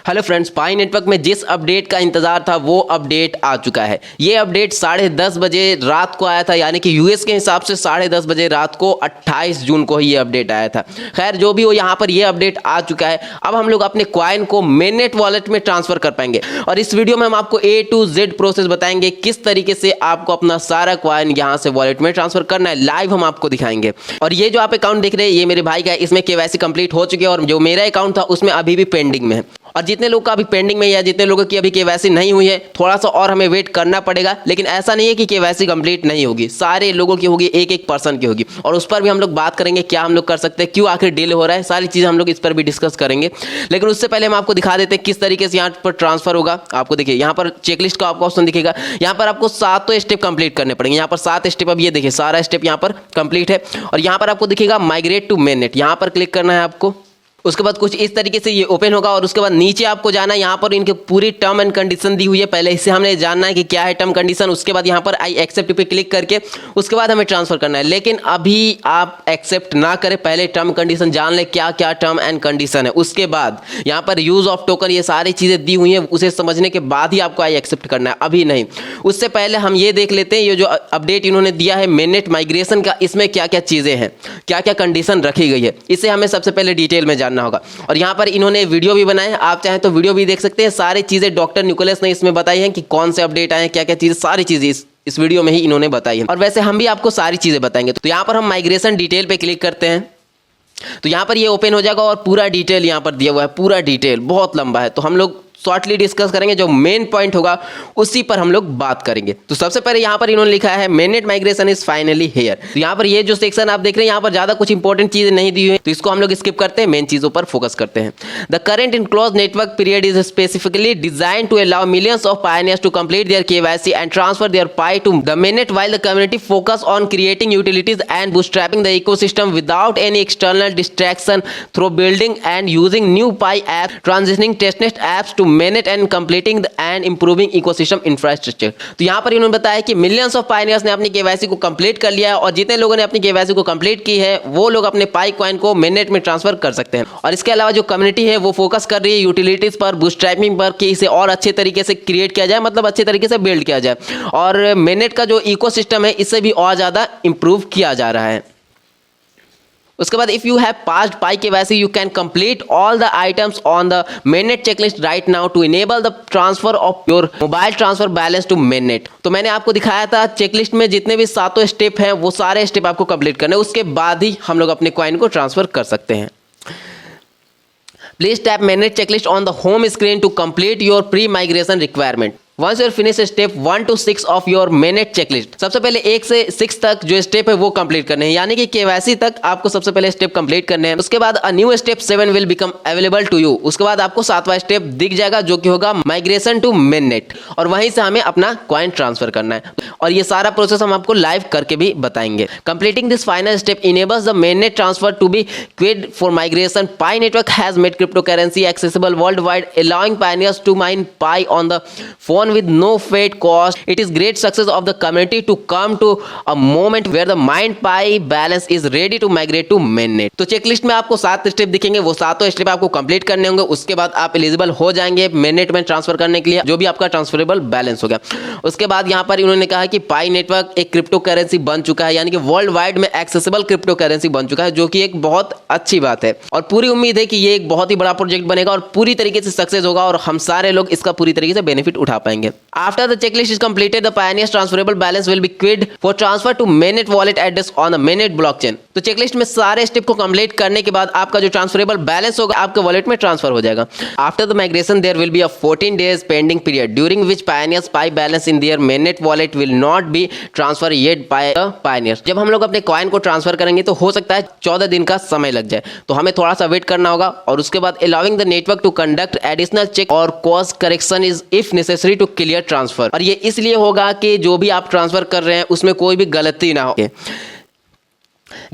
Hello friends, पाई network में जिस update का इंतजार था वो अपडेट आ चुका है। ये अपडेट 10:30 बजे रात को आया था, यानी कि यूएस के हिसाब से 10:30 बजे रात को 28 जून को ही ये अपडेट आया था। खैर जो भी हो, यहाँ पर ये अपडेट आ चुका है। अब हम लोग अपने कॉइन को मेननेट वॉलेट में ट्रांसफर कर पाएंगे और इस वीडियो में हम आपको A to Z प्रोसेस बताएंगे किस तरीके से आपको अपना सारा कॉइन यहाँ से वॉलेट में ट्रांसफर करना है। लाइव हम आपको दिखाएंगे। और ये जो आप अकाउंट देख रहे हैं ये मेरे भाई का है, इसमें KYC कंप्लीट हो चुकी है और जो मेरा अकाउंट था उसमें अभी भी पेंडिंग में है। और जितने लोग का अभी पेंडिंग में है या जितने लोगों की अभी KYC नहीं हुई है, थोड़ा सा और हमें वेट करना पड़ेगा। लेकिन ऐसा नहीं है कि KYC कंप्लीट नहीं होगी, सारे लोगों की होगी, एक एक पर्सन की होगी। और उस पर भी हम लोग बात करेंगे क्या हम लोग कर सकते हैं, क्यों आखिर डिले हो रहा है, सारी चीज़ हम लोग इस पर भी डिस्कस करेंगे। लेकिन उससे पहले हम आपको दिखा देते हैं किस तरीके से यहाँ पर ट्रांसफर होगा। आपको देखिए यहाँ पर चेकलिस्ट का आपको ऑप्शन दिखेगा। यहाँ पर आपको 7 स्टेप कंप्लीट करने पड़ेंगे। यहाँ पर 7 स्टेप, अब ये देखिए सारा स्टेप यहाँ पर कंप्लीट है। और यहाँ पर आपको दिखेगा माइग्रेट टू मेननेट, यहाँ पर क्लिक करना है आपको। उसके बाद कुछ इस तरीके से ये ओपन होगा और उसके बाद नीचे आपको जाना है। यहाँ पर इनके पूरी टर्म एंड कंडीशन दी हुई है, पहले इससे हमने जानना है कि क्या है टर्म कंडीशन। उसके बाद यहाँ पर आई एक्सेप्ट पे क्लिक करके उसके बाद हमें ट्रांसफर करना है। लेकिन अभी आप एक्सेप्ट ना करें, पहले टर्म कंडीशन जान लें क्या क्या टर्म एंड कंडीशन है। उसके बाद यहाँ पर यूज ऑफ टोकन, ये सारी चीज़ें दी हुई हैं, उसे समझने के बाद ही आपको आई एक्सेप्ट करना है, अभी नहीं। उससे पहले हम ये देख लेते हैं ये जो अपडेट इन्होंने दिया है मेननेट माइग्रेशन का, इसमें क्या क्या चीज़ें हैं, क्या क्या कंडीशन रखी गई है, इसे हमें सबसे पहले डिटेल में जानना होगा। और यहाँ पर इन्होंने वीडियो भी बनाए, आप चाहें तो वीडियो भी देख सकते हैं। सारी चीज़ें डॉक्टर निकोलस ने इसमें बताई हैं कि कौन से अपडेट आए हैं, क्या क्या चीज़ें, सारी चीज़ें इस वीडियो में ही इन्होंने बताई है। और वैसे हम भी आपको सारी चीज़ें बताएंगे। तो यहाँ पर हम माइग्रेशन डिटेल पे क्लिक करते हैं तो यहाँ पर ये ओपन हो जाएगा और पूरा डिटेल यहाँ पर दिया हुआ है। पूरा डिटेल बहुत लंबा है तो हम लोग शॉर्टली डिस्कस करेंगे, जो मेन पॉइंट होगा उसी पर हम लोग बात करेंगे। तो सबसे पहले यहाँ पर इन्होंने लिखा है mainnet migration is finally here. तो यहाँ पर ये जो सेक्शन आप देख रहे हैं यहाँ पर ज़्यादा कुछ इंपॉर्टेंट चीज़ें नहीं दी हुई है, तो इसको हम लोग स्किप करते हैं, मेन चीज़ों पर फोकस करते हैं। The current enclosed network period is specifically designed to allow millions of pioneers to complete their KYC and transfer their Pi to the mainnet while the community focus on creating utilities and bootstrapping the ecosystem without any external distraction through building and using new Pi app transitioning testnet apps to mainnet and completing and improving ecosystem infrastructure। तो यहाँ पर इन्होंने बताया कि millions of pioneers ने अपनी KYC को complete कर लिया है और जितने लोगों ने अपनी KYC को कंप्लीट की है वो लोग अपने पाई कॉइन को मेननेट में ट्रांसफर कर सकते हैं। और इसके अलावा जो कम्युनिटी है वो फोकस कर रही है यूटिलिटीज पर, बूटस्ट्रैपिंग पर, कि इसे और अच्छे तरीके से क्रिएट किया जाए, मतलब अच्छे तरीके से बिल्ड किया जाए। और मेननेट का जो इकोसिस्टम है इसे भी और ज़्यादा इंप्रूव किया जा रहा है। उसके बाद if you have passed Pi KYC you can complete all the items on the mainnet checklist right now to enable the transfer of your mobile transfer balance to mainnet. तो मैंने आपको दिखाया था चेकलिस्ट में जितने भी 7 स्टेप हैं वो सारे स्टेप आपको कंप्लीट करने हैं, उसके बाद ही हम लोग अपने कॉइन को ट्रांसफर कर सकते हैं। Please tap mainnet checklist on the home screen to complete your pre migration requirement. Once you finish step 1 to 6 of your mainnet checklist, सबसे पहले 1 से 6 तक जो स्टेप है वो कंप्लीट करने हैं, यानी कि KYC तक आपको सबसे पहले स्टेप कंप्लीट करने हैं। उसके बाद a new step 7 will become available to you. उसके बाद आपको 7वां स्टेप दिख जाएगा जो कि होगा माइग्रेशन टू मेननेट, और वहीं से हमें अपना कॉइन ट्रांसफर करना है। और ये सारा प्रोसेस हम आपको लाइव करके भी बताएंगे। Completing this final step enables the mainnet transfer to be queued for migration. Pi network has made crypto currency accessible world wide allowing pioneers to mine pi on the phone with no freight cost. It is great success of the community to come to a moment where the mined pi balance is ready to migrate to mainnet। तो checklist में आपको 7 step दिखेंगे, वो 7 step आपको complete करने होंगे। उसके बाद आप एलिजिबल हो जाएंगे मेननेट में ट्रांसफर करने के लिए, जो भी आपका ट्रांसफरेबल बैलेंस हो गया। उसके बाद यहाँ पर इन्होंने कहा कि पाई नेटवर्क एक क्रिप्टो करेंसी बन चुका है, यानी कि वर्ल्ड वाइड में एक्सेसिबल क्रिप्टो करेंसी बन चुका है, जो कि एक बहुत अच्छी बात है। और पूरी उम्मीद है कि ये एक बहुत ही बड़ा प्रोजेक्ट बनेगा और पूरी तरीके से सक्सेस होगा और हम सारे लोग इसका पूरी तरीके से बेनिफिट उठा पाएंगे। After the checklist is completed, the Pioneer's transferable balance will be queued for transfer to mainnet wallet address on the mainnet blockchain। तो चेकलिस्ट में सारे स्टेप को कंप्लीट करने के बाद आपका जो ट्रांसफरेबल बैलेंस होगा आपके वॉलेट में ट्रांसफर हो जाएगा। After the migration there will be a 14 days pending period during which Pioneer's Pi balance in their mainnet wallet will not be transferred yet by the Pioneers। जब हम लोग अपने coin को ट्रांसफर करेंगे तो हो सकता है 14 दिन का समय लग जाए, तो हमें थोड़ा सा वेट करना होगा। और उसके बाद allowing the network to conduct additional check or course correction is if necessary to clear transfer. और ये इसलिए होगा कि जो भी आप ट्रांसफर कर रहे हैं उसमें कोई भी गलती ना हो।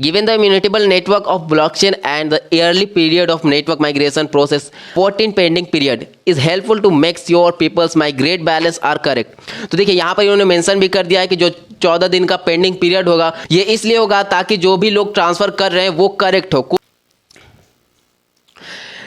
Given the immutable network of blockchain and the early period of network migration process, 14 pending period is helpful to make sure people's migrate balance are correct। तो देखिए यहाँ पर इन्होंने मेंशन भी कर दिया है कि जो 14 दिन का पेंडिंग पीरियड होगा ये इसलिए होगा ताकि जो भी लोग ट्रांसफर कर रहे हैं वो करेक्ट हो।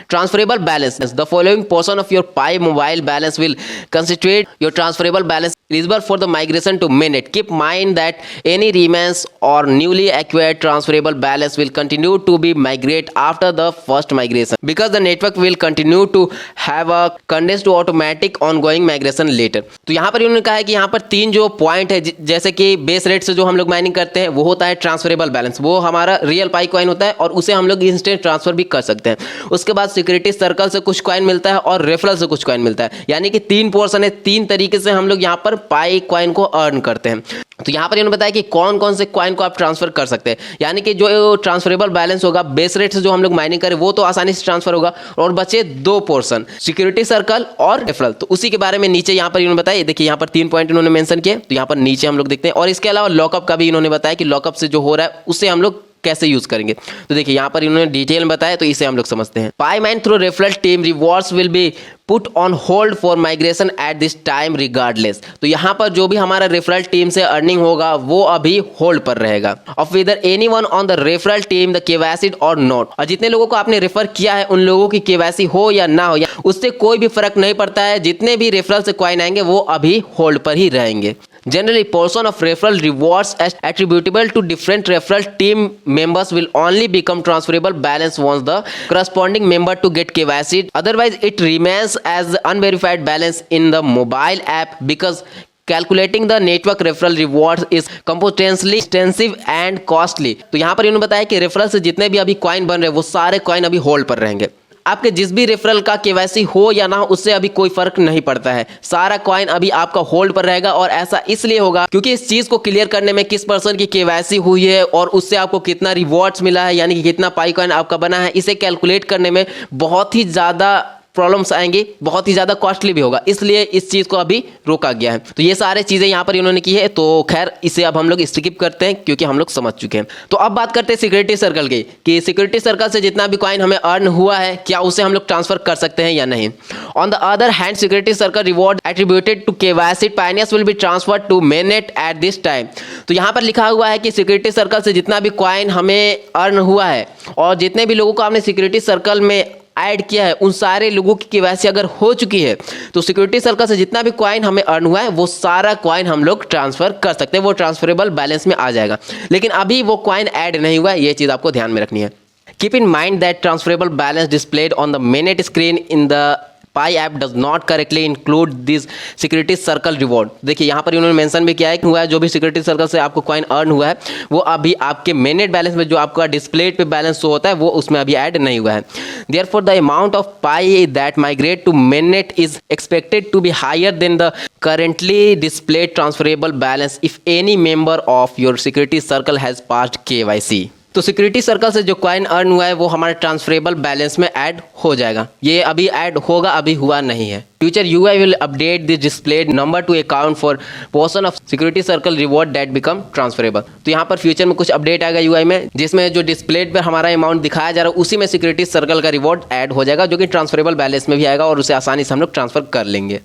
transferable balance. The following portion of your Pi mobile balance will constitute your transferable balance eligible for the migration to mainnet. Keep mind that any remains or newly acquired transferable balance will continue to be migrate after the first migration because the network will continue to have a condensed to automatic ongoing migration later. तो यहाँ पर इन्होंने कहा है कि यहाँ पर तीन जो पॉइंट है, जैसे कि बेस रेट से जो हम लोग माइनिंग करते हैं वो होता है ट्रांसफरेबल बैलेंस, वो हमारा रियल पाई कॉइन होता है और उसे हम लोग इंस्टेंट ट्रांसफर भी कर सकते हैं। उसके बाद सिक्योरिटी सर्कल से कुछ कॉइन मिलता है और रेफरल से कुछ कॉइन मिलता है, यानी कि तीन पोर्शन है, तीन तरीके से हम लोग यहाँ पर पाई कॉइन को अर्न करते हैं। तो यहाँ पर इन्होंने बताया कि कौन कौन से कॉइन को आप ट्रांसफर कर सकते हैं, यानी कि जो ट्रांसफरेबल बैलेंस होगा बेस रेट से जो हम लोग माइनिंग करें वो तो आसानी से ट्रांसफर होगा, और बचे दो पोर्शन सिक्योरिटी सर्कल और रेफरल। तो उसी के बारे में नीचे यहाँ पर इन्होंने बताया, देखिए यहाँ पर 3 पॉइंट इन्होंने मेंशन किए, तो यहाँ पर नीचे हम लोग देखते हैं। और इसके अलावा लॉकअप का भी इन्होंने बताया कि लॉकअप से जो हो रहा है उससे हम लोग कैसे यूज करेंगे। तो देखिए यहाँ पर इन्होंने डिटेल में बताया, तो इसे हम लोग समझते हैं। Pi mine through referral team rewards will be put on hold for migration at this time regardless. तो यहाँ पर जो भी हमारा रेफरल टीम से अर्निंग होगा वो अभी होल्ड पर रहेगा of whether anyone on the referral team the KYC और नॉट। और जितने लोगों को आपने रेफर किया है उन लोगों की केवाईसी हो या ना हो, या उससे कोई भी फर्क नहीं पड़ता है, जितने भी रेफरल से कॉइन आएंगे वो अभी होल्ड पर ही रहेंगे। Generally, portion of referral rewards as attributable to different referral team members will only become transferable balance once the corresponding member to get KYC. Otherwise, it remains as unverified balance in the mobile app because calculating the network referral rewards is computationally extensive and costly. तो यहाँ पर इन्होंने बताया कि referral से जितने भी अभी कॉइन बन रहे हैं वो सारे कॉइन अभी होल्ड पर रहेंगे। आपके जिस भी रेफरल का केवाईसी हो या ना हो उससे अभी कोई फर्क नहीं पड़ता है, सारा कॉइन अभी आपका होल्ड पर रहेगा। और ऐसा इसलिए होगा क्योंकि इस चीज को क्लियर करने में किस पर्सन की केवाईसी हुई है और उससे आपको कितना रिवॉर्ड्स मिला है, यानी कि कितना पाई कॉइन आपका बना है, इसे कैलकुलेट करने में बहुत ही ज्यादा प्रॉब्लम्स आएंगी, बहुत ही ज़्यादा कॉस्टली भी होगा, इसलिए इस चीज़ को अभी रोका गया है। तो ये सारे चीज़ें यहाँ पर इन्होंने की है, तो खैर इसे अब हम लोग स्किप करते हैं क्योंकि हम लोग समझ चुके हैं। तो अब बात करते हैं सिक्योरिटी सर्कल की, कि सिक्योरिटी सर्कल से जितना भी कॉइन हमें अर्न हुआ है क्या उसे हम लोग ट्रांसफर कर सकते हैं या नहीं। On the other hand security circle reward attributed to KYC pioneers will be transfer to mainnet at this time. तो यहाँ पर लिखा हुआ है कि सिक्योरिटी सर्कल से जितना भी कॉइन हमें अर्न हुआ है और जितने भी लोगों को आपने सिक्योरिटी सर्कल में ऐड किया है उन सारे लोगों की केवाईसी अगर हो चुकी है तो सिक्योरिटी सर्कल से जितना भी कॉइन हमें अर्न हुआ है वो सारा कॉइन हम लोग ट्रांसफर कर सकते हैं, वो ट्रांसफरेबल बैलेंस में आ जाएगा। लेकिन अभी वो कॉइन ऐड नहीं हुआ है, ये चीज़ आपको ध्यान में रखनी है। Keep in mind that transferable balance displayed on the mainnet screen in the pi app does not correctly include this security circle reward. देखिए यहाँ पर उन्होंने मेंशन भी किया है कि हुआ है जो भी सिक्योरिटी सर्कल से आपको कॉइन अर्न हुआ है वो अभी आपके mainnet बैलेंस में जो आपका डिस्प्ले पे बैलेंस शो होता है वो उसमें अभी ऐड नहीं हुआ है। Therefore, the amount of pi that migrate to mainnet is expected to be higher than the currently displayed transferable balance if any member of your security circle has passed KYC. तो security circle से जो coin earn हुआ है वो हमारे transferable balance में add हो जाएगा, ये अभी ऐड होगा, अभी हुआ नहीं है। Future UI will update the displayed number to account for portion of security circle reward that become transferable। तो यहाँ पर फ्यूचर में कुछ अपडेट आएगा UI में जिसमें जो डिस्प्लेड पर हमारा अमाउंट दिखाया जा रहा है उसी में सिक्योरिटी सर्कल का रिवॉर्ड ऐड हो जाएगा, जो कि ट्रांसफरेबल बैलेंस में भी आएगा और उसे आसानी से हम लोग ट्रांसफर कर लेंगे।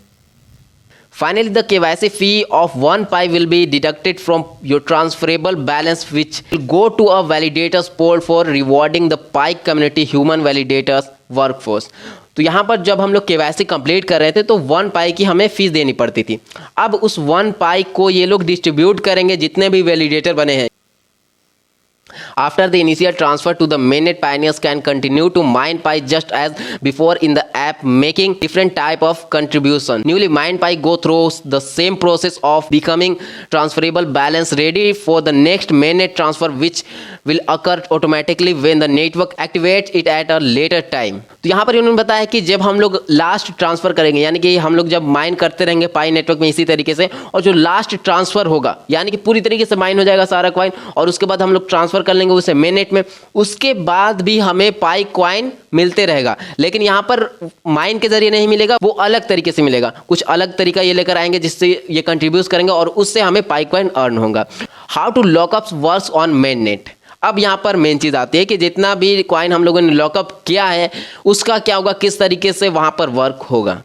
Finally, the KYC fee of 1 pi will be deducted from your transferable balance, which will go to a validators pool for rewarding the pi community human validators workforce। तो यहाँ पर जब हम लोग KYC कंप्लीट कर रहे थे तो 1 पाई की हमें फीस देनी पड़ती थी। अब उस 1 पाई को ये लोग डिस्ट्रीब्यूट करेंगे जितने भी वैलिडेटर बने हैं। After the initial transfer to the mainnet, pioneers can continue to mine pi just as before in the app, making different type of contribution. Newly mined pi go through the same process of becoming transferable balance ready for the next mainnet transfer, which will occur automatically when the network activates it at a later time. तो यहाँ पर इन्होंने बताया कि जब हम लोग last transfer करेंगे, यानी कि हम लोग जब माइन करते रहेंगे पाई नेटवर्क में इसी तरीके से, और जो लास्ट ट्रांसफर होगा यानी कि पूरी तरीके से माइन हो जाएगा सारा कॉइन और उसके बाद हम लोग ट्रांसफर कर लेंगे उसे mainnet में, उसके बाद भी हमें पाई कॉइन मिलते रहेगा। लेकिन यहाँ पर माइन के जरिए नहीं मिलेगा, वो अलग तरीके से मिलेगा, कुछ अलग तरीका ये लेकर आएंगे जिससे ये कंट्रीब्यूट करेंगे और उससे हमें पाई कॉइन अर्न होगा। How to lockups works on mainnet। अब यहाँ पर मेन चीज़ आती है कि जितना भी कॉइन हम लोगों ने लॉकअप किया है उसका क्या होगा, किस तरीके से वहाँ पर वर्क होगा।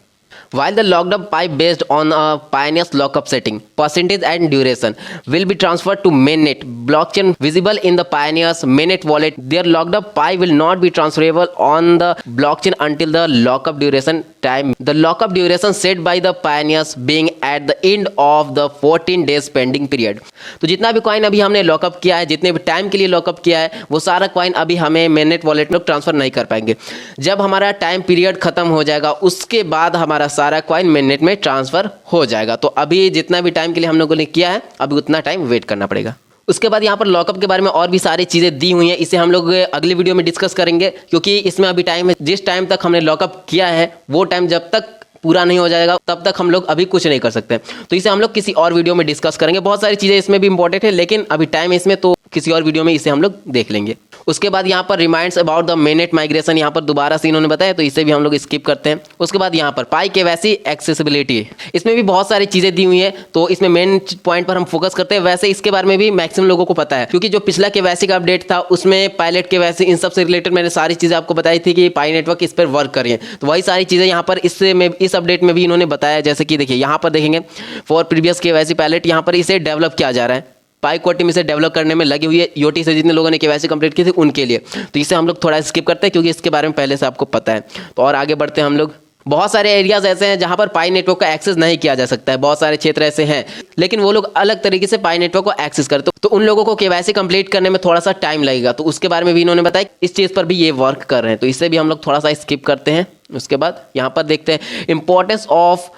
While the locked up pi based on a Pioneer's lockup setting, percentage and duration will be transferred to mainnet blockchain visible in the Pioneer's mainnet wallet. Their locked up pi will not be transferable on the blockchain until the lockup duration time. The lockup duration set by the Pioneers being at the end of the 14 days pending period. तो जितना भी coin अभी हमने lockup किया है, जितने भी time के लिए लॉकअप किया है, वो सारा कॉइन अभी हमें mainnet वॉलेट में ट्रांसफर नहीं कर पाएंगे। जब हमारा टाइम पीरियड खत्म हो जाएगा उसके बाद हमारा सारा कॉइन mainnet में ट्रांसफर हो जाएगा। तो अभी जितना भी टाइम के लिए हम लोगों ने किया है अभी उतना टाइम वेट करना पड़ेगा। उसके बाद यहाँ पर लॉकअप के बारे में और भी सारी चीज़ें दी हुई हैं, इसे हम लोग अगली वीडियो में डिस्कस करेंगे, क्योंकि इसमें अभी टाइम है, जिस टाइम तक हमने लॉकअप किया है वो टाइम जब तक पूरा नहीं हो जाएगा तब तक हम लोग अभी कुछ नहीं कर सकते। तो इसे हम लोग किसी और वीडियो में डिस्कस करेंगे। बहुत सारी चीज़ें इसमें भी इंपॉर्टेंट है, लेकिन अभी टाइम है इसमें, तो किसी और वीडियो में इसे हम लोग देख लेंगे। उसके बाद यहाँ पर reminds about the mainnet migration यहाँ पर दोबारा से इन्होंने बताया, तो इसे भी हम लोग स्किप करते हैं। उसके बाद यहाँ पर पाई के वैसी एक्सेसिबिलिटी, इसमें भी बहुत सारी चीज़ें दी हुई हैं, तो इसमें मेन पॉइंट पर हम फोकस करते हैं। वैसे इसके बारे में भी मैक्सिमम लोगों को पता है, क्योंकि जो पिछला के वैसी का अपडेट था उसमें पायलट के वैसे इन सब से रिलेटेड मैंने सारी चीज़ें आपको बताई थी कि पाई नेटवर्क इस पर वर्क कर रही है। तो वही सारी चीज़ें यहाँ पर इस अपडेट में भी इन्होंने बताया। जैसे कि देखिए यहाँ पर देखेंगे फॉर प्रीवियस के वैसी पायलट, यहाँ पर इसे डेवलप किया जा रहा है। पाई को टीम इसे डेवलप करने में लगी हुई है, यूटी से जितने लोगों ने केवाईसी कंप्लीट की थी उनके लिए। तो इसे हम लोग थोड़ा स्किप करते हैं क्योंकि इसके बारे में पहले से आपको पता है। तो और आगे बढ़ते हैं हम लोग। बहुत सारे एरियाज ऐसे हैं जहां पर पाई नेटवर्क का एक्सेस नहीं किया जा सकता है, बहुत सारे क्षेत्र ऐसे हैं, लेकिन वो लोग अलग तरीके से पाई नेटवर्क को एक्सेस करते हैं, तो उन लोगों को केवाईसी कंप्लीट करने में थोड़ा सा टाइम लगेगा। तो उसके बारे में भी इन्होंने बताया, इस चीज़ पर भी ये वर्क कर रहे हैं, तो इसे भी हम लोग थोड़ा सा स्किप करते हैं। उसके बाद यहाँ पर देखते हैं importance of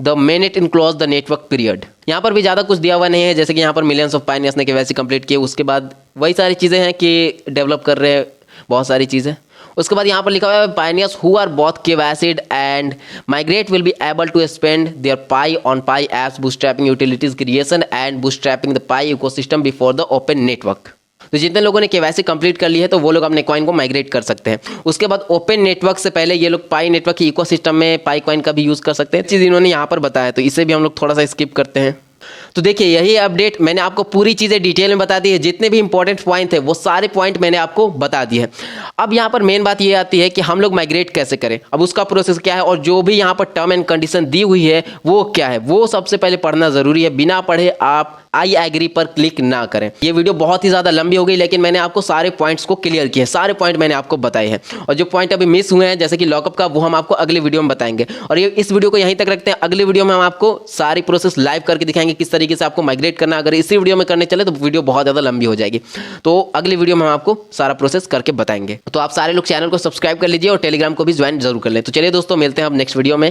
the mainnet enclose the network period. यहाँ पर भी ज़्यादा कुछ दिया हुआ नहीं है, जैसे कि यहाँ पर मिलियंस ऑफ पायनियर्स ने केवाईसी कंप्लीट किए, उसके बाद वही सारी चीज़ें हैं कि डेवलप कर रहे हैं बहुत सारी चीज़ें। उसके बाद यहाँ पर लिखा हुआ है pioneers who are both KYCed and migrate will be able to spend their Pi on Pi apps bootstrapping utilities creation and bootstrapping the Pi ecosystem before the open network. तो जितने लोगों ने केवाईसी कंप्लीट कर ली है तो वो लोग अपने कॉइन को माइग्रेट कर सकते हैं। उसके बाद ओपन नेटवर्क से पहले ये लोग पाई नेटवर्क की इकोसिस्टम में पाई कॉइन का भी यूज़ कर सकते हैं। चीज़ इन्होंने यहाँ पर बताया, तो इसे भी हम लोग थोड़ा सा स्किप करते हैं। तो देखिए यही अपडेट मैंने आपको पूरी चीज़ें डिटेल में बता दी है, जितने भी इंपॉर्टेंट पॉइंट थे वो सारे पॉइंट मैंने आपको बता दिए हैं। अब यहाँ पर मेन बात ये आती है कि हम लोग माइग्रेट कैसे करें, अब उसका प्रोसेस क्या है और जो भी यहाँ पर टर्म एंड कंडीशन दी हुई है वो क्या है, वो सबसे पहले पढ़ना ज़रूरी है। बिना पढ़े आप आई एग्री पर क्लिक ना करें। ये वीडियो बहुत ही ज़्यादा लंबी हो गई, लेकिन मैंने आपको सारे पॉइंट्स को क्लियर किए, सारे पॉइंट मैंने आपको बताए हैं, और जो पॉइंट अभी मिस हुए हैं जैसे कि लॉकअप का, वो हम आपको अगले वीडियो में बताएंगे। और ये इस वीडियो को यहीं तक रखते हैं, अगले वीडियो में हम आपको सारी प्रोसेस लाइव करके दिखाएंगे किस तरीके से आपको माइग्रेट करना। अगर इसी वीडियो में करने चले तो वीडियो बहुत ज़्यादा लंबी हो जाएगी, तो अगली वीडियो में हम आपको सारा प्रोसेस करके बताएंगे। तो आप सारे लोग चैनल को सब्सक्राइब कर लीजिए और टेलीग्राम को भी ज्वाइन जरूर कर लें। तो चलिए दोस्तों, मिलते हैं अब नेक्स्ट वीडियो में।